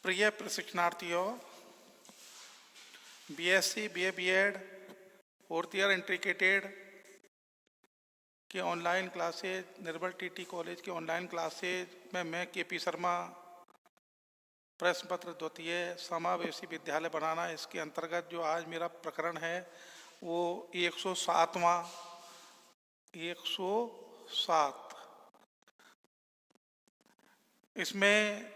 प्रिय प्रशिक्षणार्थियों, BSc, BA, BEd, fourth year integrated के online classes, Nirmal TT college के ऑनलाइन क्लासेज में मैं केपी शर्मा प्रश्न पत्र द्वितीय समावेशी विद्यालय बनाना, इसके अंतर्गत जो आज मेरा प्रकरण है वो 107वां 107। इसमें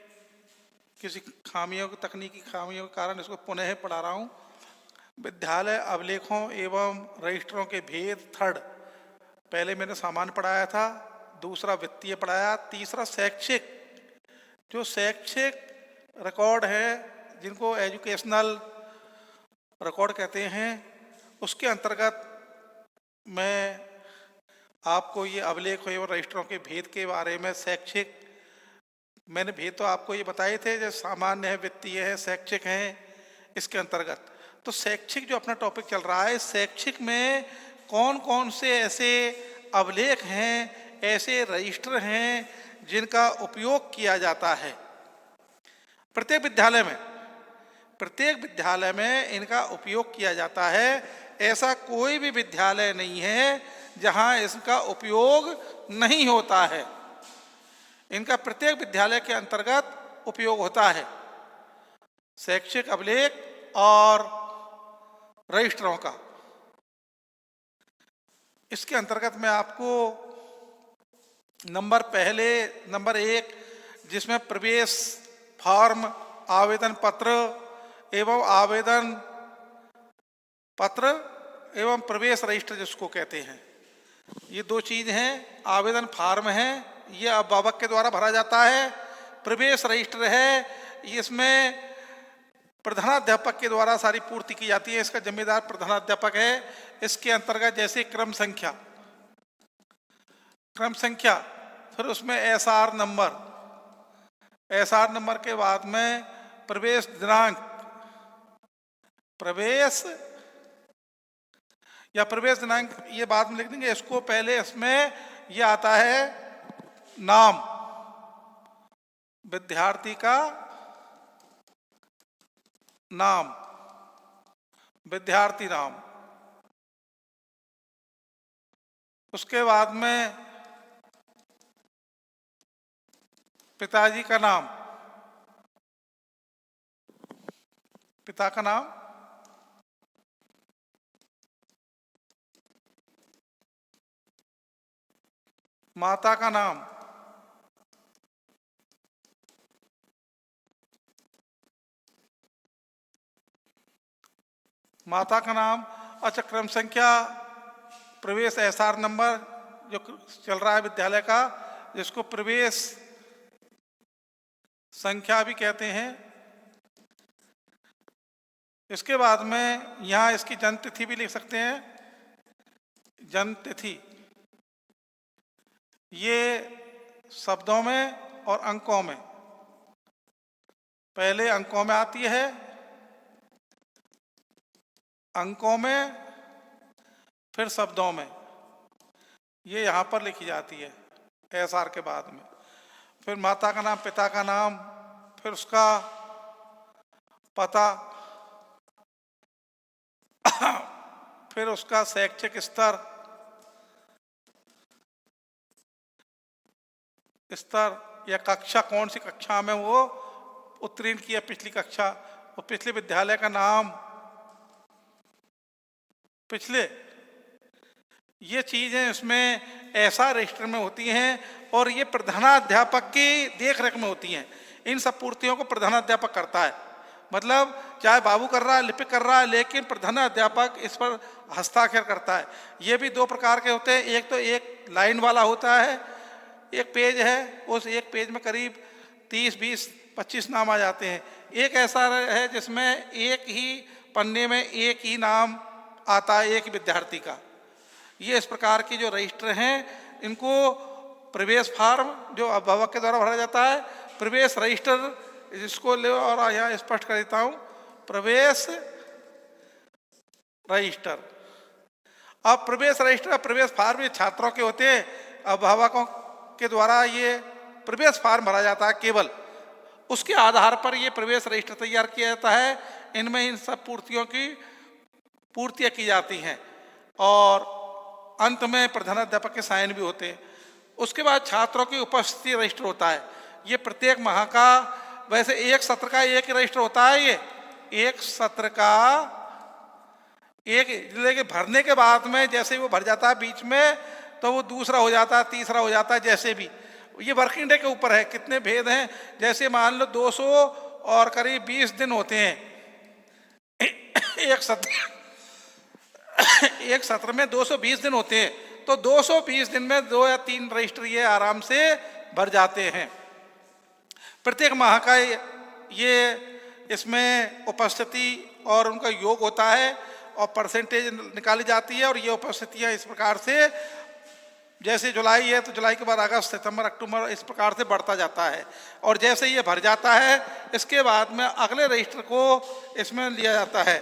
किसी खामियों तकनीकी खामियों के कारण इसको पुनः पढ़ा रहा हूँ। विद्यालय अभिलेखों एवं रजिस्टरों के भेद, थर्ड। पहले मैंने सामान्य पढ़ाया था, दूसरा वित्तीय पढ़ाया, तीसरा शैक्षिक। जो शैक्षिक रिकॉर्ड है, जिनको एजुकेशनल रिकॉर्ड कहते हैं, उसके अंतर्गत मैं आपको ये अभिलेख एवं रजिस्टरों के भेद के बारे में शैक्षिक, मैंने भेद तो आपको ये बताए थे, जो सामान्य है, वित्तीय है, शैक्षिक है, इसके अंतर्गत। तो शैक्षिक जो अपना टॉपिक चल रहा है, शैक्षिक में कौन कौन से ऐसे अभिलेख हैं, ऐसे रजिस्टर हैं जिनका उपयोग किया जाता है प्रत्येक विद्यालय में इनका उपयोग किया जाता है। ऐसा कोई भी विद्यालय नहीं है जहां इसका उपयोग नहीं होता है। इनका प्रत्येक विद्यालय के अंतर्गत उपयोग होता है, शैक्षिक अभिलेख और रजिस्टरों का। इसके अंतर्गत मैं आपको नंबर 1, जिसमें प्रवेश फॉर्म, आवेदन पत्र एवं प्रवेश रजिस्टर जिसको कहते हैं, ये दो चीज हैं। आवेदन फॉर्म है, ये अभिभावक के द्वारा भरा जाता है। प्रवेश रजिस्टर है, इसमें प्रधानाध्यापक के द्वारा सारी पूर्ति की जाती है, इसका जिम्मेदार प्रधानाध्यापक है। इसके अंतर्गत जैसे क्रम संख्या, फिर उसमें एसआर नंबर के बाद में प्रवेश दिनांक, ये बाद में लिख देंगे। इसको पहले इसमें ये आता है नाम, विद्यार्थी का नाम, विद्यार्थी नाम। उसके बाद में पिताजी का नाम, पिता का नाम, माता का नाम, अच्छा, क्रम संख्या, प्रवेश एसआर नंबर जो चल रहा है विद्यालय का, जिसको प्रवेश संख्या भी कहते हैं। इसके बाद में यहाँ इसकी जन्म तिथि भी लिख सकते हैं, जन्म तिथि। ये शब्दों में और अंकों में, पहले अंकों में आती है, फिर शब्दों में, ये यहाँ पर लिखी जाती है एसआर के बाद में। फिर माता का नाम, पिता का नाम, फिर उसका पता, फिर उसका शैक्षिक स्तर या कक्षा, कौन सी कक्षा में वो उत्तीर्ण किया, पिछली कक्षा, और पिछले विद्यालय का नाम, ये चीजें इसमें ऐसा रजिस्टर में होती हैं और ये प्रधानाध्यापक की देखरेख में होती हैं। इन सब पूर्तियों को प्रधानाध्यापक करता है, मतलब चाहे बाबू कर रहा है, लिपिक कर रहा है, लेकिन प्रधानाध्यापक इस पर हस्ताक्षर करता है। ये भी दो प्रकार के होते हैं, एक तो एक लाइन वाला होता है, एक पेज है, उस एक पेज में करीब 30, 20, 25 नाम आ जाते हैं। एक ऐसा है जिसमें एक ही पन्ने में एक ही नाम आता है, एक ही विद्यार्थी का। ये इस प्रकार की जो रजिस्टर हैं, इनको प्रवेश फॉर्म जो अभिभावक के द्वारा भरा जाता है, प्रवेश रजिस्टर जिसको ले, और यहाँ स्पष्ट कर देता हूँ, प्रवेश रजिस्टर। अब प्रवेश रजिस्टर, प्रवेश फॉर्म ये छात्रों के होते हैं, अभिभावकों के द्वारा ये प्रवेश फॉर्म भरा जाता है केवल, उसके आधार पर ये प्रवेश रजिस्टर तैयार किया जाता है। इनमें इन सब पूर्तियों की पूर्तियाँ की जाती हैं और अंत में प्रधानाध्यापक के साइन भी होते हैं। उसके बाद छात्रों की उपस्थिति रजिस्टर होता है। ये प्रत्येक माह का, वैसे एक सत्र का एक रजिस्टर होता है। ये एक सत्र का एक, लेकिन भरने के बाद में जैसे ही वो भर जाता है बीच में, तो वो दूसरा हो जाता है, तीसरा हो जाता है, जैसे भी। ये वर्किंग डे के ऊपर है, कितने भेद हैं। जैसे मान लो 200 और करीब 20 दिन होते हैं एक सत्र एक सत्र में 220 दिन होते हैं, तो 220 दिन में 2 या 3 रजिस्टर ये आराम से भर जाते हैं। प्रत्येक माह का ये इसमें उपस्थिति और उनका योग होता है और परसेंटेज निकाली जाती है। और ये उपस्थितियाँ इस प्रकार से, जैसे जुलाई है तो जुलाई के बाद अगस्त, सितंबर, अक्टूबर, इस प्रकार से बढ़ता जाता है। और जैसे ये भर जाता है, इसके बाद में अगले रजिस्टर को इसमें लिया जाता है।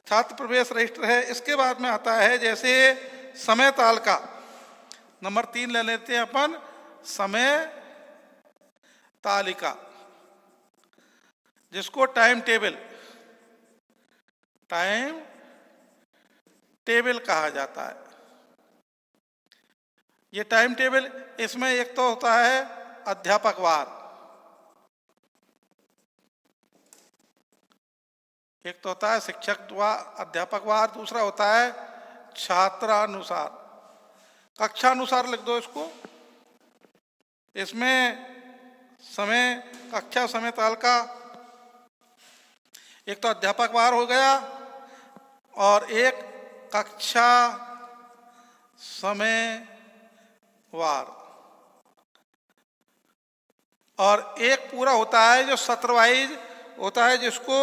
छात्र प्रवेश रजिस्टर है। इसके बाद में आता है जैसे समय तालिका, नंबर 3 ले लेते हैं अपन, समय तालिका, जिसको टाइम टेबल कहा जाता है। ये टाइम टेबल, इसमें एक तो होता है अध्यापकवार, एक तो होता है शिक्षक अध्यापकवार, दूसरा होता है छात्रानुसार, कक्षानुसार लिख दो इसको। इसमें समय कक्षा समय तालिका, एक तो अध्यापकवार हो गया और एक कक्षा समय वार, और एक पूरा होता है जो सत्र वाइज होता है, जिसको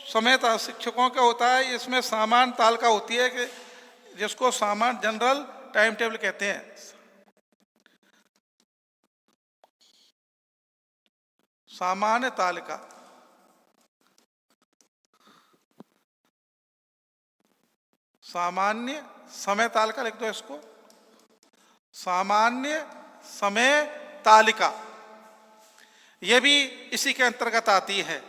समय शिक्षकों का होता है। इसमें सामान्य तालिका होती है कि जिसको सामान्य जनरल टाइम टेबल कहते हैं। सामान्य तालिका, सामान्य समय तालिका लिख दो इसको, सामान्य समय तालिका, यह भी इसी के अंतर्गत आती है।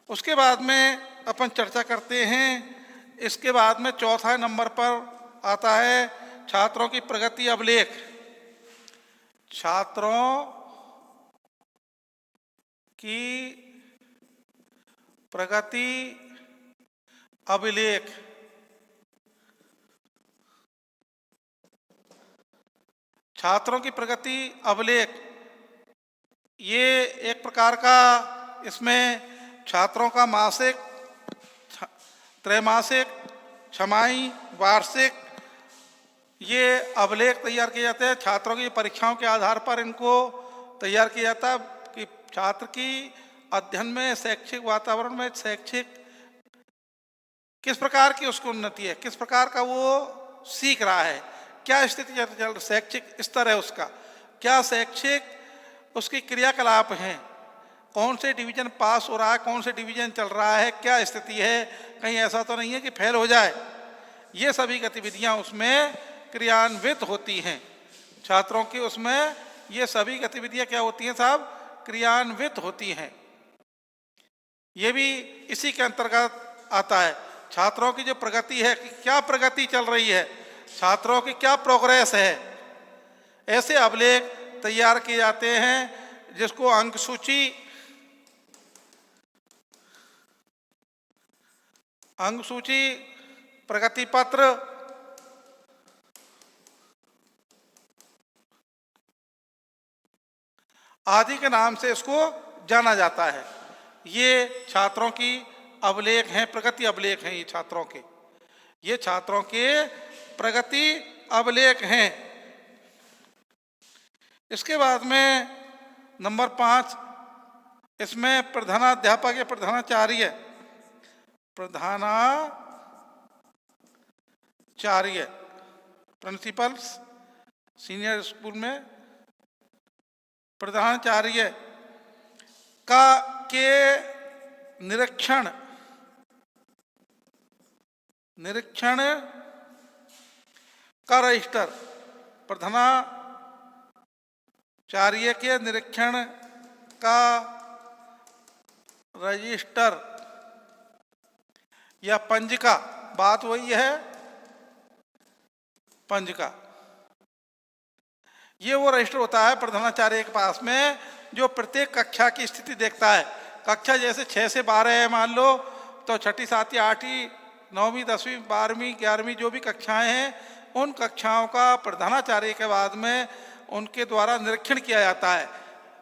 उसके बाद में अपन चर्चा करते हैं। इसके बाद में चौथा नंबर पर आता है छात्रों की प्रगति अभिलेख। छात्रों की प्रगति अभिलेख, छात्रों की प्रगति अभिलेख ये एक प्रकार का, इसमें छात्रों का मासिक, त्रैमासिक, छमाही, वार्षिक ये अभिलेख तैयार किए जाते हैं। छात्रों की परीक्षाओं के आधार पर इनको तैयार किया जाता है कि छात्र की अध्ययन में, शैक्षिक वातावरण में, शैक्षिक किस प्रकार की उसको उन्नति है, किस प्रकार का वो सीख रहा है, क्या स्थिति चल, शैक्षिक स्तर है उसका, क्या शैक्षिक उसकी क्रियाकलाप हैं, कौन से डिवीजन पास हो रहा है, कौन से डिवीजन चल रहा है, क्या स्थिति है, कहीं ऐसा तो नहीं है कि फेल हो जाए। ये सभी गतिविधियां उसमें क्रियान्वित होती हैं। छात्रों की उसमें ये सभी गतिविधियां क्या होती हैं साहब, क्रियान्वित होती हैं। ये भी इसी के अंतर्गत आता है। छात्रों की जो प्रगति है, कि क्या प्रगति चल रही है, छात्रों की क्या प्रोग्रेस है, ऐसे अभिलेख तैयार किए जाते हैं जिसको अंक सूची, अंक सूची, प्रगति पत्र आदि के नाम से इसको जाना जाता है। ये छात्रों की अभिलेख हैं, प्रगति अभिलेख हैं ये छात्रों के, ये छात्रों के प्रगति अभिलेख हैं। इसके बाद में नंबर 5, इसमें प्रधानाध्यापक या प्रधानाचार्य, प्रधानाचार्य प्रिंसिपल्स सीनियर स्कूल में प्रधानाचार्य का के निरीक्षण का रजिस्टर, प्रधानाचार्य के निरीक्षण का रजिस्टर या पंजिका, बात वही है, पंजिका, ये वो रजिस्टर होता है प्रधानाचार्य के पास में जो प्रत्येक कक्षा की स्थिति देखता है। कक्षा जैसे 6 से 12 है मान लो, तो छठी, सातवीं, आठवीं, 9वीं, 10वीं, 12वीं, 11वीं जो भी कक्षाएं हैं, उन कक्षाओं का प्रधानाचार्य के बाद में उनके द्वारा निरीक्षण किया जाता है।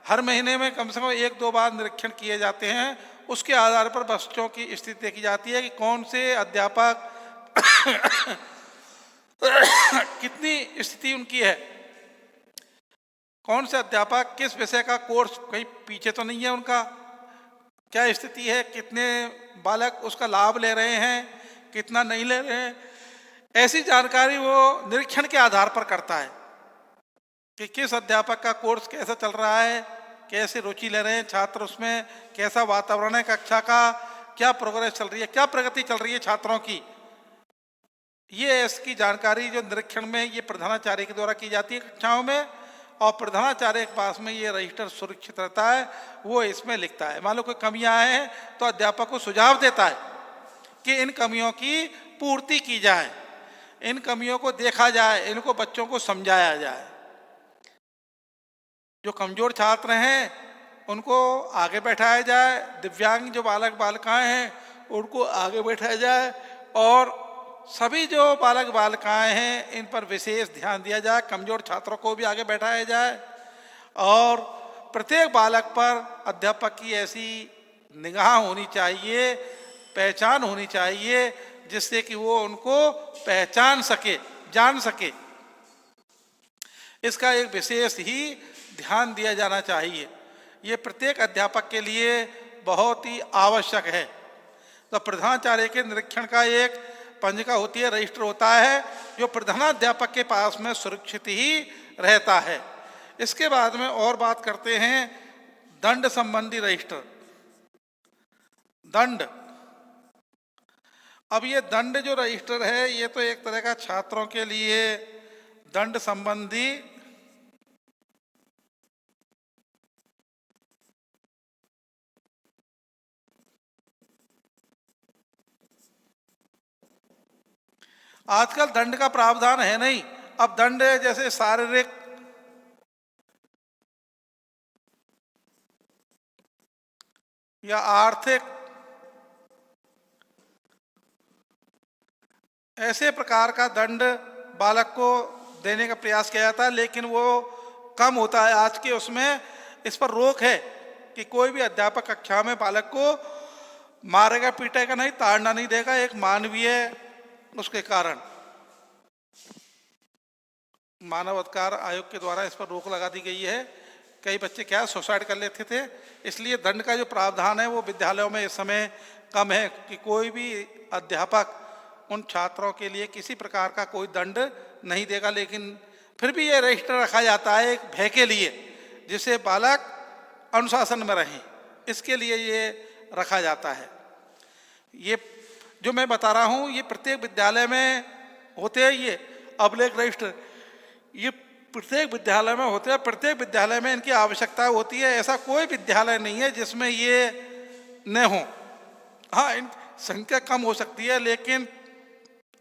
हर महीने में कम से कम 1-2 बार निरीक्षण किए जाते हैं। उसके आधार पर बच्चों की स्थिति देखी जाती है कि कौन से अध्यापक कितनी स्थिति उनकी है, कौन से अध्यापक किस विषय का कोर्स कहीं पीछे तो नहीं है उनका, क्या स्थिति है, कितने बालक उसका लाभ ले रहे हैं, कितना नहीं ले रहे हैं। ऐसी जानकारी वो निरीक्षण के आधार पर करता है कि किस अध्यापक का कोर्स कैसा चल रहा है, कैसे रुचि ले रहे हैं छात्र उसमें, कैसा वातावरण है कक्षा का, क्या प्रोग्रेस चल रही है, क्या प्रगति चल रही है छात्रों की। ये इसकी जानकारी जो निरीक्षण में ये प्रधानाचार्य के द्वारा की जाती है कक्षाओं में, और प्रधानाचार्य के पास में ये रजिस्टर सुरक्षित रहता है। वो इसमें लिखता है, मान लो कोई कमियां हैं तो अध्यापक को सुझाव देता है कि इन कमियों की पूर्ति की जाए, इन कमियों को देखा जाए, इनको बच्चों को समझाया जाए। जो कमजोर छात्र हैं उनको आगे बैठाया जाए, दिव्यांग जो बालक बालिकाएं हैं उनको आगे बैठाया जाए, और सभी जो बालक बालिकाएं हैं इन पर विशेष ध्यान दिया जाए। कमजोर छात्रों को भी आगे बैठाया जाए, और प्रत्येक बालक पर अध्यापक की ऐसी निगाह होनी चाहिए, पहचान होनी चाहिए, जिससे कि वो उनको पहचान सके, जान सके। इसका एक विशेष ही ध्यान दिया जाना चाहिए। ये प्रत्येक अध्यापक के लिए बहुत ही आवश्यक है। तो प्रधानाचार्य के निरीक्षण का एक पंजिका होती है, रजिस्टर होता है, जो प्रधानाध्यापक के पास में सुरक्षित ही रहता है। इसके बाद में और बात करते हैं दंड संबंधी रजिस्टर। दंड, अब ये दंड जो रजिस्टर है ये तो एक तरह का छात्रों के लिए दंड संबंधी आजकल दंड का प्रावधान है नहीं। अब दंड जैसे शारीरिक या आर्थिक ऐसे प्रकार का दंड बालक को देने का प्रयास किया जाता है, लेकिन वो कम होता है आज के उसमें। इस पर रोक है कि कोई भी अध्यापक कक्षा में बालक को मारेगा पीटेगा नहीं, ताड़ना नहीं देगा, एक मानवीय उसके कारण। मानव अधिकार आयोग के द्वारा इस पर रोक लगा दी गई है। कई बच्चे क्या सुसाइड कर लेते थे, इसलिए दंड का जो प्रावधान है वो विद्यालयों में इस समय कम है कि कोई भी अध्यापक उन छात्रों के लिए किसी प्रकार का कोई दंड नहीं देगा। लेकिन फिर भी ये रजिस्टर रखा जाता है एक भय के लिए, जिससे बालक अनुशासन में रहें, इसके लिए ये रखा जाता है। ये जो मैं बता रहा हूँ ये प्रत्येक विद्यालय में होते हैं। ये अभिलेख रजिस्टर ये प्रत्येक विद्यालय में होते हैं, प्रत्येक विद्यालय में इनकी आवश्यकता होती है। ऐसा कोई विद्यालय नहीं है जिसमें ये न हो। हाँ, इन संख्या कम हो सकती है, लेकिन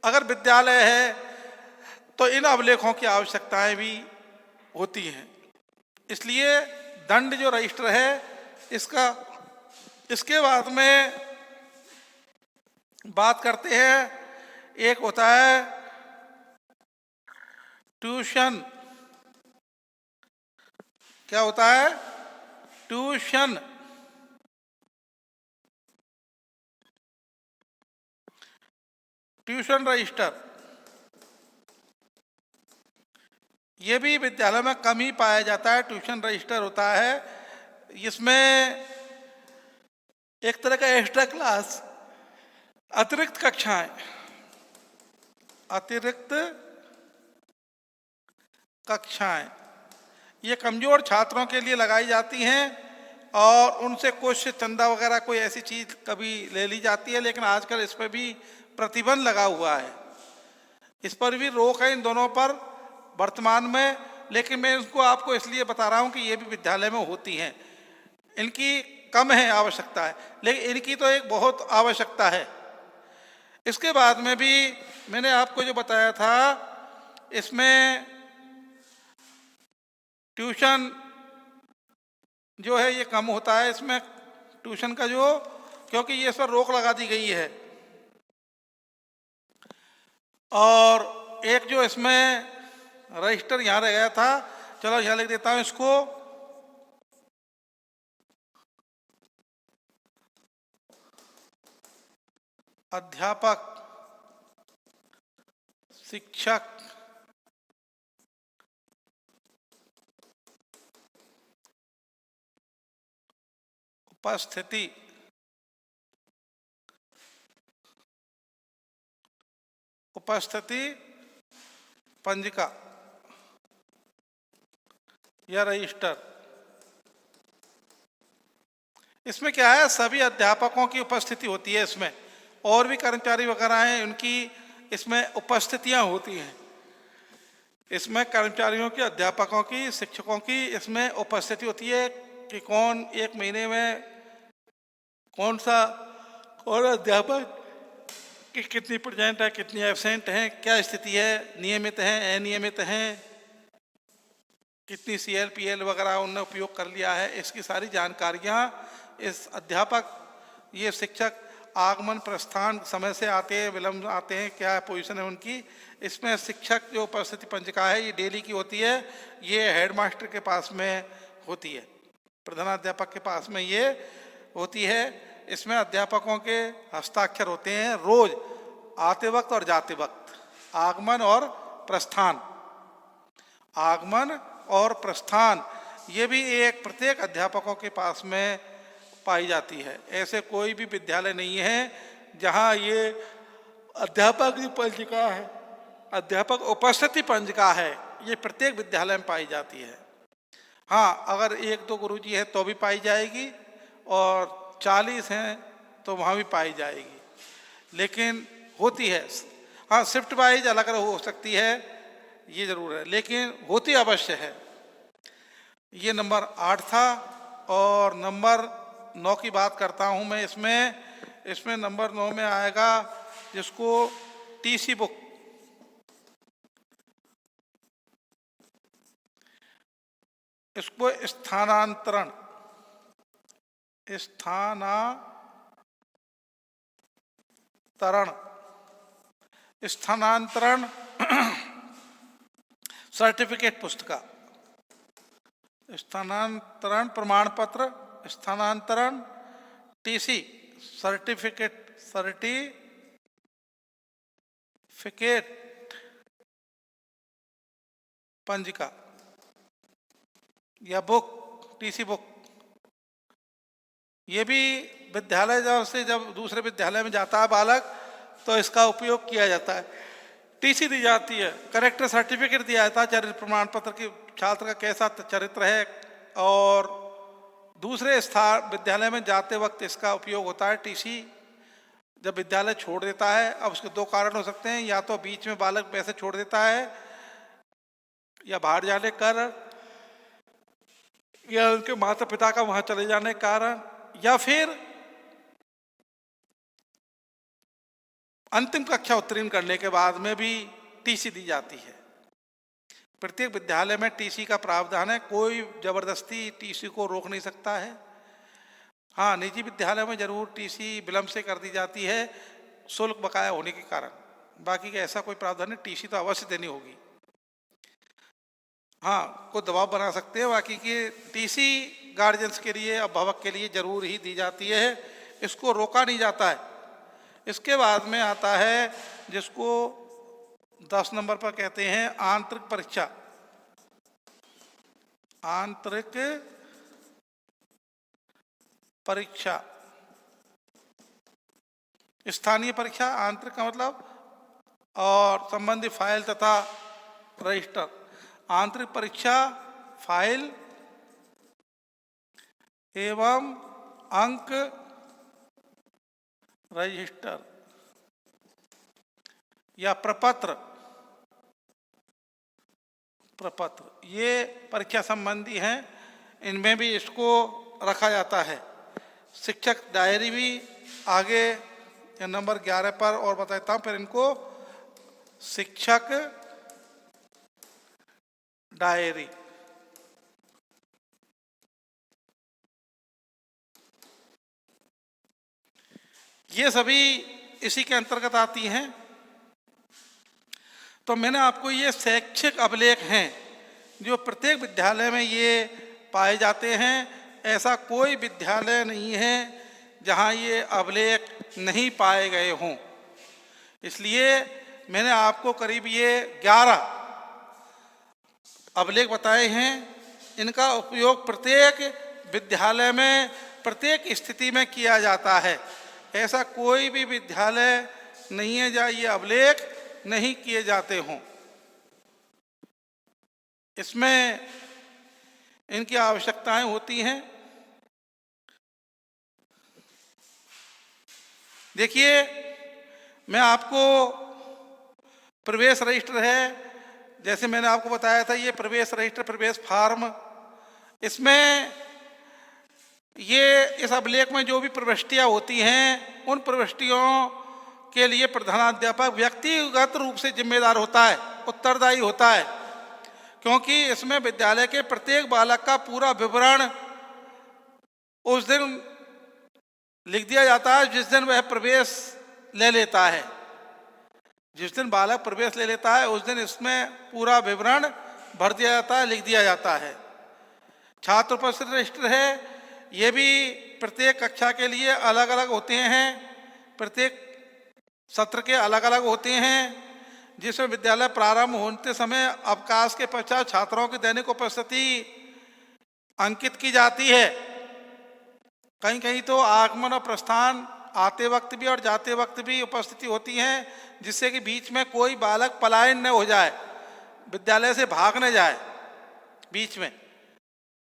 अगर विद्यालय है तो इन अभिलेखों की आवश्यकताएं भी होती हैं। इसलिए दंड जो रजिस्टर है इसका, इसके बाद में बात करते हैं, एक होता है ट्यूशन। क्या होता है? ट्यूशन। ट्यूशन रजिस्टर ये भी विद्यालय में कम ही पाया जाता है। ट्यूशन रजिस्टर होता है, इसमें एक तरह का एक्स्ट्रा क्लास, अतिरिक्त कक्षाएं, अतिरिक्त कक्षाएं ये कमजोर छात्रों के लिए लगाई जाती हैं, और उनसे कुछ चंदा वगैरह कोई ऐसी चीज कभी ले ली जाती है, लेकिन आजकल इस पर भी प्रतिबंध लगा हुआ है। इस पर भी रोक है इन दोनों पर वर्तमान में, लेकिन मैं इसको आपको इसलिए बता रहा हूं कि ये भी विद्यालय में होती हैं। इनकी कम है आवश्यकता है, लेकिन इनकी तो एक बहुत आवश्यकता है। इसके बाद में भी मैंने आपको जो बताया था, इसमें ट्यूशन जो है ये कम होता है इसमें, ट्यूशन का जो, क्योंकि ये इस पर रोक लगा दी गई है। और एक जो इसमें रजिस्टर यहाँ रह गया था, चलो यहाँ लिख देता हूँ इसको, अध्यापक, शिक्षक, उपस्थिति, उपस्थिति पंजिका या रजिस्टर। इसमें क्या है, सभी अध्यापकों की उपस्थिति होती है इसमें, और भी कर्मचारी वगैरह हैं उनकी इसमें उपस्थितियां होती हैं। इसमें कर्मचारियों की, अध्यापकों की, शिक्षकों की इसमें उपस्थिति होती है कि कौन एक महीने में कौन अध्यापक की कितनी प्रेजेंट है, कितनी एब्सेंट हैं, क्या स्थिति है, नियमित हैं, अनियमित हैं, कितनी CL, PL वगैरह उन्होंने उपयोग कर लिया है, इसकी सारी जानकारियाँ इस अध्यापक, ये शिक्षक आगमन प्रस्थान, समय से आते हैं, विलम्ब आते हैं, क्या पोजीशन है उनकी, इसमें शिक्षक जो उपस्थिति पंजिका है ये डेली की होती है। ये हेडमास्टर के पास में होती है, प्रधानाध्यापक के पास में ये होती है। इसमें अध्यापकों के हस्ताक्षर होते हैं रोज, आते वक्त और जाते वक्त, आगमन और प्रस्थान, आगमन और प्रस्थान, ये भी एक प्रत्येक अध्यापकों के पास में पाई जाती है। ऐसे कोई भी विद्यालय नहीं है जहाँ ये अध्यापक की पंजिका है, अध्यापक उपस्थिति पंजिका है, ये प्रत्येक विद्यालय में पाई जाती है। हाँ, अगर 1-2 गुरुजी है तो भी पाई जाएगी, और 40 हैं तो वहाँ भी पाई जाएगी, लेकिन होती है। हाँ, शिफ्ट वाइज अलग अलग हो सकती है, ये जरूर है, लेकिन होती अवश्य है। ये नंबर 8 था। और नंबर 9 की बात करता हूँ मैं। इसमें नंबर 9 में आएगा जिसको TC बुक, इसको स्थानांतरण, स्थानांतरण सर्टिफिकेट पुस्तिका, स्थानांतरण प्रमाण पत्र, स्थानांतरण TC सर्टिफिकेट पंजिका या बुक, TC बुक। ये भी विद्यालय जब दूसरे विद्यालय में जाता है बालक, तो इसका उपयोग किया जाता है। TC दी जाती है, करेक्टर सर्टिफिकेट दिया जाता है, चरित्र प्रमाण पत्र की, छात्र का कैसा चरित्र है। और दूसरे स्थान विद्यालय में जाते वक्त इसका उपयोग होता है। TC जब विद्यालय छोड़ देता है, अब उसके 2 कारण हो सकते हैं, या तो बीच में बालक वैसे छोड़ देता है, या बाहर जाने के कारण, या उनके माता पिता का वहां चले जाने के कारण, या फिर अंतिम कक्षा उत्तीर्ण करने के बाद में भी TC दी जाती है। प्रत्येक विद्यालय में TC का प्रावधान है, कोई जबरदस्ती TC को रोक नहीं सकता है। हाँ, निजी विद्यालय में जरूर TC विलंब से कर दी जाती है, शुल्क बकाया होने के कारण, बाकी का ऐसा कोई प्रावधान नहीं, TC तो अवश्य देनी होगी। हाँ, को दबाव बना सकते हैं, बाकी की TC गार्जियंस के लिए, अभिभावक के लिए जरूर ही दी जाती है, इसको रोका नहीं जाता है। इसके बाद में आता है जिसको 10 नंबर पर कहते हैं आंतरिक परीक्षा, आंतरिक परीक्षा, स्थानीय परीक्षा, आंतरिक का मतलब, और संबंधित फाइल तथा रजिस्टर। आंतरिक परीक्षा, फाइल एवं अंक रजिस्टर या प्रपत्र, ये परीक्षा संबंधी हैं। इनमें भी इसको रखा जाता है। शिक्षक डायरी भी आगे नंबर 11 पर और बताता हूँ। फिर इनको शिक्षक डायरी, ये सभी इसी के अंतर्गत आती हैं। तो मैंने आपको ये शैक्षिक अभिलेख हैं जो प्रत्येक विद्यालय में ये पाए जाते हैं। ऐसा कोई विद्यालय नहीं है जहाँ ये अभिलेख नहीं पाए गए हों। इसलिए मैंने आपको करीब ये 11 अभिलेख बताए हैं। इनका उपयोग प्रत्येक विद्यालय में प्रत्येक स्थिति में किया जाता है। ऐसा कोई भी विद्यालय नहीं है जहाँ ये अभिलेख नहीं किए जाते हों। इसमें इनकी आवश्यकताएं होती हैं। देखिए, मैं आपको प्रवेश रजिस्टर है, जैसे मैंने आपको बताया था, ये प्रवेश रजिस्टर, प्रवेश फार्म, इसमें ये इस अभिलेख में जो भी प्रविष्टियां होती हैं उन प्रविष्टियों के लिए प्रधानाध्यापक व्यक्तिगत रूप से जिम्मेदार होता है, उत्तरदायी होता है, क्योंकि इसमें विद्यालय के प्रत्येक बालक का पूरा विवरण उस दिन लिख दिया जाता है जिस दिन वह प्रवेश ले लेता है। जिस दिन बालक प्रवेश ले लेता है उस दिन इसमें पूरा विवरण भर दिया जाता है, लिख दिया जाता है। छात्र उपस्थिति रजिस्टर है, ये भी प्रत्येक कक्षा के लिए अलग अलग होते हैं, प्रत्येक सत्र के अलग अलग होते हैं, जिसमें विद्यालय प्रारंभ होते समय अवकाश के पश्चात छात्रों की दैनिक उपस्थिति अंकित की जाती है। कहीं कहीं तो आगमन और प्रस्थान, आते वक्त भी और जाते वक्त भी उपस्थिति होती है, जिससे कि बीच में कोई बालक पलायन न हो जाए, विद्यालय से भाग न जाए बीच में।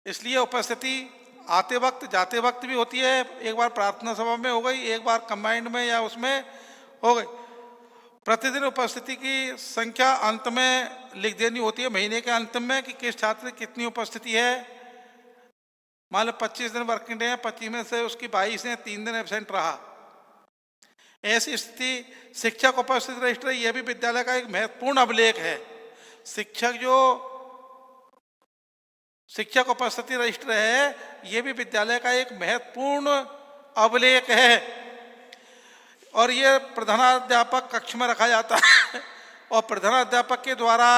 इसलिए उपस्थिति आते वक्त जाते वक्त भी होती है। एक बार प्रार्थना सभा में हो गई, एक बार कंबाइंड में या उसमें हो गई। प्रतिदिन उपस्थिति की संख्या अंत में लिख देनी होती है, महीने के अंत में, कि किस छात्र की कितनी उपस्थिति है। मान लो 25 दिन वर्किंग डे है, 25 में से उसकी 22 है, 3 दिन एब्सेंट रहा। ऐसी स्थिति शिक्षक उपस्थिति रजिस्टर, यह भी विद्यालय का एक महत्वपूर्ण अभिलेख है। शिक्षक उपस्थिति रजिस्टर है, यह भी विद्यालय का एक महत्वपूर्ण अभिलेख है, और ये प्रधानाध्यापक कक्ष में रखा जाता है और प्रधानाध्यापक के द्वारा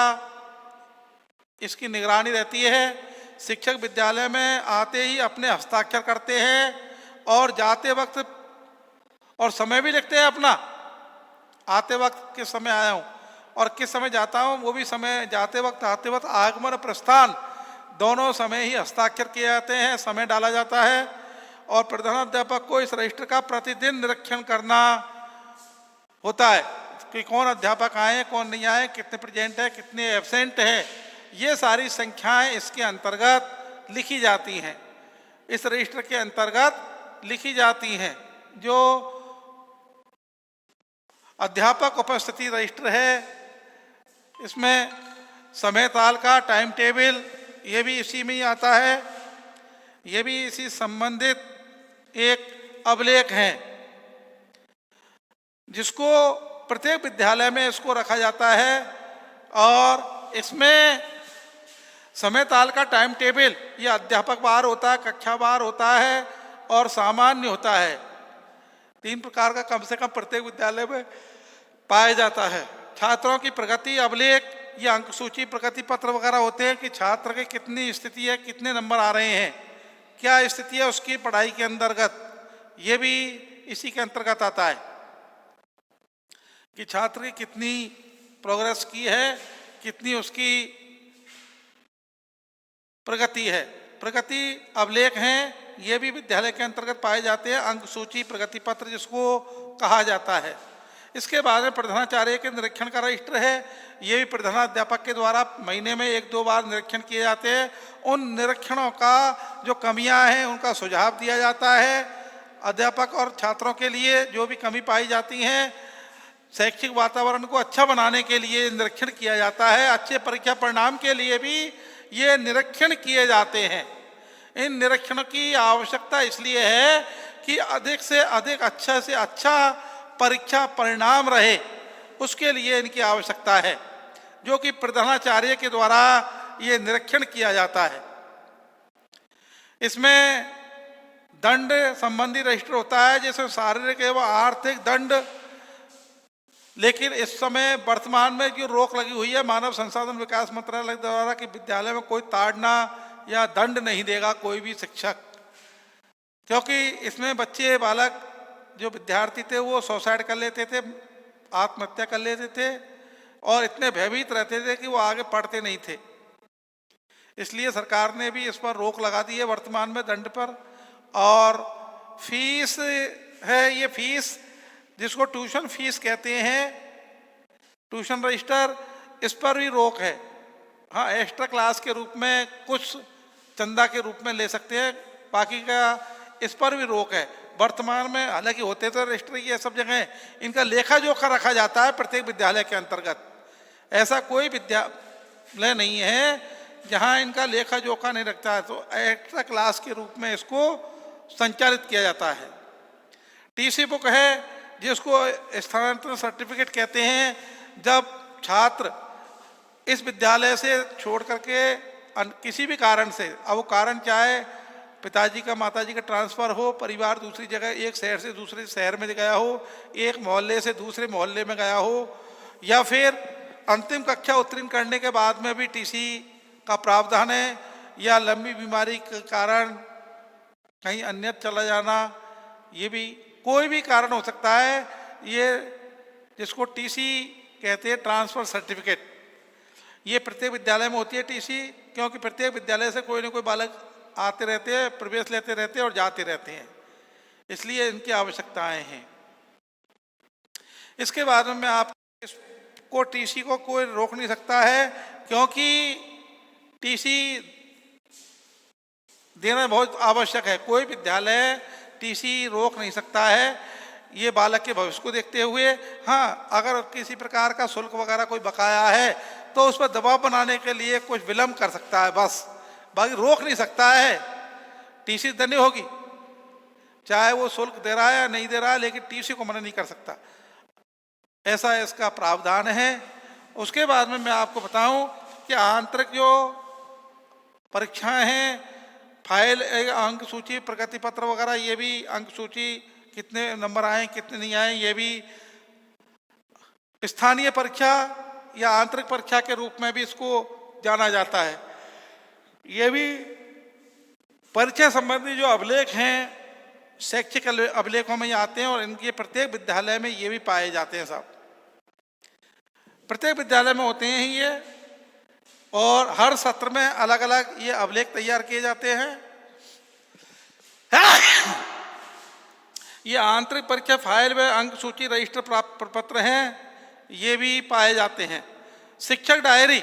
इसकी निगरानी रहती है। शिक्षक विद्यालय में आते ही अपने हस्ताक्षर करते हैं और जाते वक्त और समय भी लिखते हैं अपना, आते वक्त किस समय आया हूँ और किस समय जाता हूँ, वो भी समय, जाते वक्त आते वक्त, आगमन प्रस्थान दोनों समय ही हस्ताक्षर किए जाते हैं, समय डाला जाता है। और प्रधानाध्यापक को इस रजिस्टर का प्रतिदिन निरीक्षण करना होता है कि कौन अध्यापक आए, कौन नहीं आए, कितने प्रेजेंट है, कितने एब्सेंट है। ये सारी संख्याएं इसके अंतर्गत लिखी जाती हैं, इस रजिस्टर के अंतर्गत लिखी जाती हैं। जो अध्यापक उपस्थिति रजिस्टर है, इसमें समय ताल का टाइम टेबल, ये भी इसी में ही आता है, ये भी इसी संबंधित एक अभिलेख है, जिसको प्रत्येक विद्यालय में इसको रखा जाता है। और इसमें समय ताल का टाइम टेबल, ये अध्यापक वार होता है, कक्षा वार होता है और सामान्य होता है। 3 प्रकार का कम से कम प्रत्येक विद्यालय में पाया जाता है। छात्रों की प्रगति अभिलेख, ये अंक सूची, प्रगति पत्र वगैरह होते हैं कि छात्र की कितनी स्थिति है, कितने नंबर आ रहे हैं, क्या स्थिति है उसकी पढ़ाई के अंतर्गत, ये भी इसी के अंतर्गत आता है कि छात्र की कितनी प्रोग्रेस की है, कितनी उसकी प्रगति है। प्रगति अभिलेख हैं, ये भी विद्यालय के अंतर्गत पाए जाते हैं, अंक सूची, प्रगति पत्र जिसको कहा जाता है। इसके बाद में प्रधानाचार्य के निरीक्षण का रजिस्टर है, ये भी प्रधानाध्यापक के द्वारा महीने में 1-2 बार निरीक्षण किए जाते हैं। उन निरीक्षणों का जो कमियां हैं उनका सुझाव दिया जाता है। अध्यापक और छात्रों के लिए जो भी कमी पाई जाती हैं, शैक्षिक वातावरण को अच्छा बनाने के लिए निरीक्षण किया जाता है। अच्छे परीक्षा परिणाम के लिए भी ये निरीक्षण किए जाते हैं। इन निरीक्षणों की आवश्यकता इसलिए है कि अधिक से अधिक अच्छा से अच्छा परीक्षा परिणाम रहे, उसके लिए इनकी आवश्यकता है, जो कि प्रधानाचार्य के द्वारा ये निरीक्षण किया जाता है। इसमें दंड संबंधी रजिस्टर होता है, जैसे शारीरिक एवं आर्थिक दंड। लेकिन इस समय वर्तमान में जो रोक लगी हुई है मानव संसाधन विकास मंत्रालय द्वारा कि विद्यालय में कोई ताड़ना या दंड नहीं देगा कोई भी शिक्षक, क्योंकि इसमें बच्चे बालक जो विद्यार्थी थे वो सुसाइड कर लेते थे, आत्महत्या कर लेते थे और इतने भयभीत रहते थे कि वो आगे पढ़ते नहीं थे। इसलिए सरकार ने भी इस पर रोक लगा दी है वर्तमान में दंड पर। और फीस है, ये फीस जिसको ट्यूशन फीस कहते हैं, ट्यूशन रजिस्टर, इस पर भी रोक है। हाँ, एक्स्ट्रा क्लास के रूप में कुछ चंदा के रूप में ले सकते हैं, बाकी का इस पर भी रोक है वर्तमान में। हालांकि होते तो रजिस्टर ये सब जगह इनका लेखा जोखा रखा जाता है प्रत्येक विद्यालय के अंतर्गत। ऐसा कोई विद्यालय नहीं है जहां इनका लेखा जोखा नहीं रखता है, तो एक्स्ट्रा क्लास के रूप में इसको संचालित किया जाता है। टीसी बुक है, जिसको स्थानांतरण सर्टिफिकेट कहते हैं। जब छात्र इस विद्यालय से छोड़ करके किसी भी कारण से, अब वो कारण चाहे पिताजी का माताजी का ट्रांसफ़र हो, परिवार दूसरी जगह एक शहर से दूसरे शहर में गया हो, एक मोहल्ले से दूसरे मोहल्ले में गया हो, या फिर अंतिम कक्षा उत्तीर्ण करने के बाद में भी टीसी का प्रावधान है, या लंबी बीमारी के कारण कहीं अन्यत्र चला जाना, ये भी कोई भी कारण हो सकता है। ये जिसको टीसी कहते हैं, ट्रांसफ़र सर्टिफिकेट, ये प्रत्येक विद्यालय में होती है टीसी, क्योंकि प्रत्येक विद्यालय से कोई ना कोई बालक आते रहते हैं, प्रवेश लेते रहते हैं और जाते रहते हैं, इसलिए इनकी आवश्यकताएं हैं। इसके बाद में आप इसको टीसी को कोई रोक नहीं सकता है, क्योंकि टीसी देना बहुत आवश्यक है। कोई विद्यालय टीसी रोक नहीं सकता है, ये बालक के भविष्य को देखते हुए। हाँ, अगर किसी प्रकार का शुल्क वगैरह कोई बकाया है तो उस पर दबाव बनाने के लिए कुछ विलम्ब कर सकता है बस, बाकी रोक नहीं सकता है। टीसी देनी होगी, चाहे वो शुल्क दे रहा है या नहीं दे रहा है, लेकिन टीसी को मना नहीं कर सकता, ऐसा इसका प्रावधान है। उसके बाद में मैं आपको बताऊं कि आंतरिक जो परीक्षाएं हैं, फाइल अंक सूची, प्रगति पत्र वगैरह, ये भी अंक सूची कितने नंबर आए कितने नहीं आए, ये भी स्थानीय परीक्षा या आंतरिक परीक्षा के रूप में भी इसको जाना जाता है। ये भी परीक्षा संबंधी जो अभिलेख हैं शैक्षिक अभिलेखों में आते हैं, और इनके प्रत्येक विद्यालय में ये भी पाए जाते हैं। साहब, प्रत्येक विद्यालय में होते हैं ये, और हर सत्र में अलग अलग ये अभिलेख तैयार किए जाते हैं। ये आंतरिक परीक्षा फाइल में अंक सूची, रजिस्टर, प्राप्त पत्र हैं, ये भी पाए जाते हैं। शिक्षक डायरी,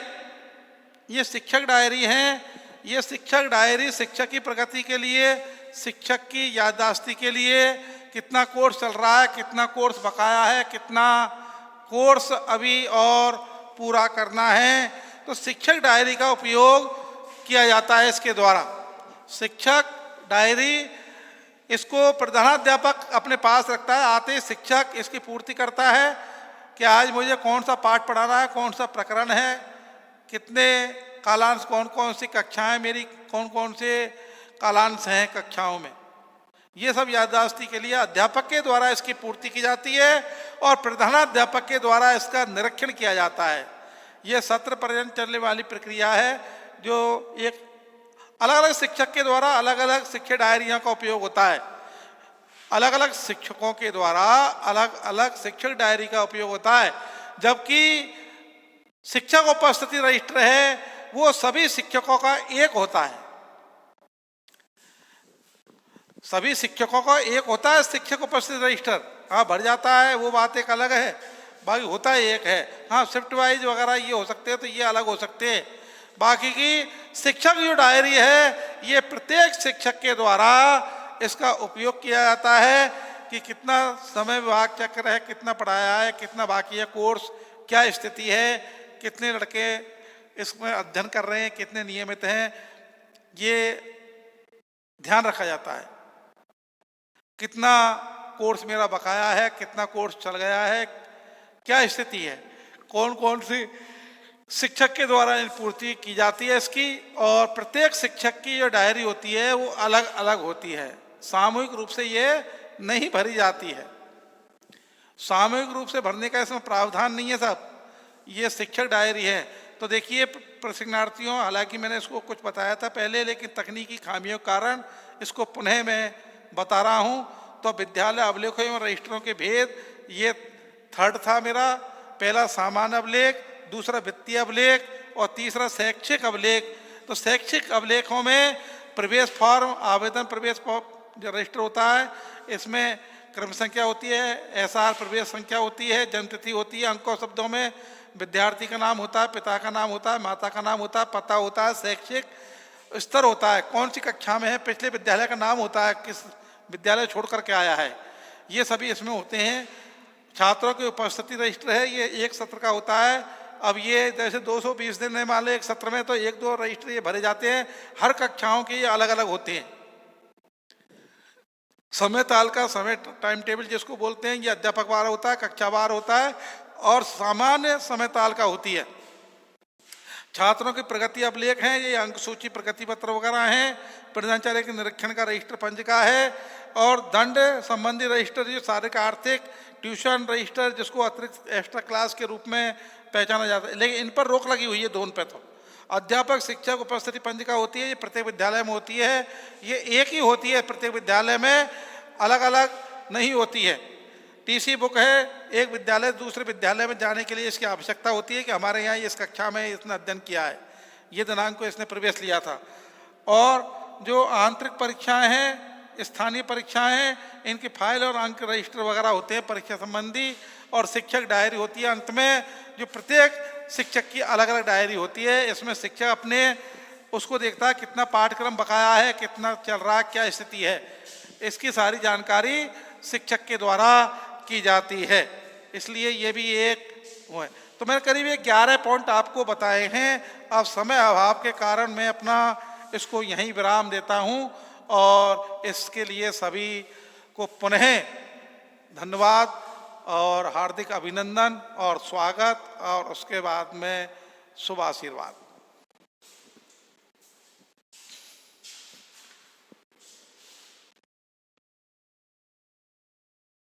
ये शिक्षक डायरी हैं। ये शिक्षक डायरी शिक्षक की प्रगति के लिए, शिक्षक की याददाश्ती के लिए, कितना कोर्स चल रहा है, कितना कोर्स बकाया है, कितना कोर्स अभी और पूरा करना है, तो शिक्षक डायरी का उपयोग किया जाता है इसके द्वारा। शिक्षक डायरी, इसको प्रधानाध्यापक अपने पास रखता है, आते ही शिक्षक इसकी पूर्ति करता है कि आज मुझे कौन सा पाठ पढ़ाना है, कौन सा प्रकरण है, कितने कालांश, कौन कौन सी कक्षाएं मेरी, कौन कौन से कालांश हैं कक्षाओं में। ये सब याददाश्ती के लिए अध्यापक के द्वारा इसकी पूर्ति की जाती है, और प्रधानाध्यापक के द्वारा इसका निरीक्षण किया जाता है। ये सत्र पर्यंत चलने वाली प्रक्रिया है, जो एक अलग अलग शिक्षक के द्वारा अलग अलग शिक्षा डायरियों का उपयोग होता है। अलग अलग शिक्षकों के द्वारा अलग अलग शिक्षक डायरी का उपयोग होता है, जबकि शिक्षक उपस्थिति रजिस्टर है वो सभी शिक्षकों का एक होता है। सभी शिक्षकों का एक होता है शिक्षक उपस्थिति रजिस्टर। हाँ, भर जाता है वो बात एक अलग है, बाकी होता है एक है। हाँ, शिफ्ट वाइज वगैरह ये हो सकते हैं, तो ये अलग हो सकते हैं। बाकी की शिक्षक जो डायरी है, ये प्रत्येक शिक्षक के द्वारा इसका उपयोग किया जाता है कि कितना समय विभाग चक्र है, कितना पढ़ाया है, कितना बाकी है कोर्स, क्या स्थिति है, कितने लड़के इसमें अध्ययन कर रहे हैं, कितने नियमित हैं। ये ध्यान रखा जाता है। कितना कोर्स मेरा बकाया है, कितना कोर्स चल गया है, क्या स्थिति है, कौन कौन सी शिक्षक के द्वारा पूर्ति की जाती है इसकी। और प्रत्येक शिक्षक की जो डायरी होती है वो अलग अलग होती है, सामूहिक रूप से ये नहीं भरी जाती है। सामूहिक रूप से भरने का इसमें प्रावधान नहीं है साहब, ये शिक्षक डायरी है। तो देखिए प्रशिक्षणार्थियों, हालांकि मैंने इसको कुछ बताया था पहले, लेकिन तकनीकी खामियों के कारण इसको पुनः मैं बता रहा हूँ। तो विद्यालय अभिलेखों एवं रजिस्टरों के भेद, ये थर्ड था मेरा। पहला सामान्य अभिलेख, दूसरा वित्तीय अभिलेख और तीसरा शैक्षिक अभिलेख। तो शैक्षिक अभिलेखों में प्रवेश फॉर्म, आवेदन प्रवेश जो रजिस्टर होता है, इसमें क्रम संख्या होती है, एसआर प्रवेश संख्या होती है, जन्मतिथि होती है, अंकों शब्दों में विद्यार्थी का नाम होता है, पिता का नाम होता है, माता का नाम होता है, पता होता है, शैक्षिक स्तर होता है, कौन सी कक्षा में है, पिछले विद्यालय का नाम होता है, किस विद्यालय छोड़ करके आया है, ये सभी इसमें होते हैं। छात्रों की उपस्थिति रजिस्टर है, ये एक सत्र का होता है। अब ये जैसे 220 दिन मान लो एक सत्र में, तो एक दो रजिस्टर ये भरे जाते हैं। हर कक्षाओं के ये अलग अलग होते हैं। समय ताल का समय टाइम टेबल जिसको बोलते हैं, ये अध्यापक वार होता है, कक्षा वार होता है और सामान्य समय ताल का होती है। छात्रों की प्रगति अभिलेख हैं, ये अंक सूची प्रगति पत्र वगैरह हैं। प्रधानाचार्य के निरीक्षण का रजिस्टर पंजिका है और दंड संबंधी रजिस्टर, ये सारे का आर्थिक ट्यूशन रजिस्टर, जिसको अतिरिक्त एक्स्ट्रा क्लास के रूप में पहचाना जाता है, लेकिन इन पर रोक लगी हुई है दोनों पे। तो अध्यापक शिक्षक उपस्थिति पंजिका होती है, ये प्रत्येक विद्यालय में होती है, ये एक ही होती है प्रत्येक विद्यालय में, अलग अलग नहीं होती है। टीसी बुक है, एक विद्यालय दूसरे विद्यालय में जाने के लिए इसकी आवश्यकता होती है कि हमारे यहाँ इस कक्षा में इसने अध्ययन किया है, ये दिनांक को इसने प्रवेश लिया था। और जो आंतरिक परीक्षाएं हैं, स्थानीय परीक्षाएं हैं, इनकी फाइल और अंक रजिस्टर वगैरह होते हैं परीक्षा संबंधी। और शिक्षक डायरी होती है अंत में, जो प्रत्येक शिक्षक की अलग अलग डायरी होती है। इसमें शिक्षक अपने उसको देखता है कितना पाठ्यक्रम बकाया है, कितना चल रहा है, क्या स्थिति है, इसकी सारी जानकारी शिक्षक के द्वारा की जाती है। इसलिए ये भी एक वो है। तो मैंने करीब 11 पॉइंट आपको बताए हैं। अब समय अभाव के कारण मैं अपना इसको यहीं विराम देता हूँ और इसके लिए सभी को पुनः धन्यवाद और हार्दिक अभिनंदन और स्वागत, और उसके बाद में शुभ आशीर्वाद।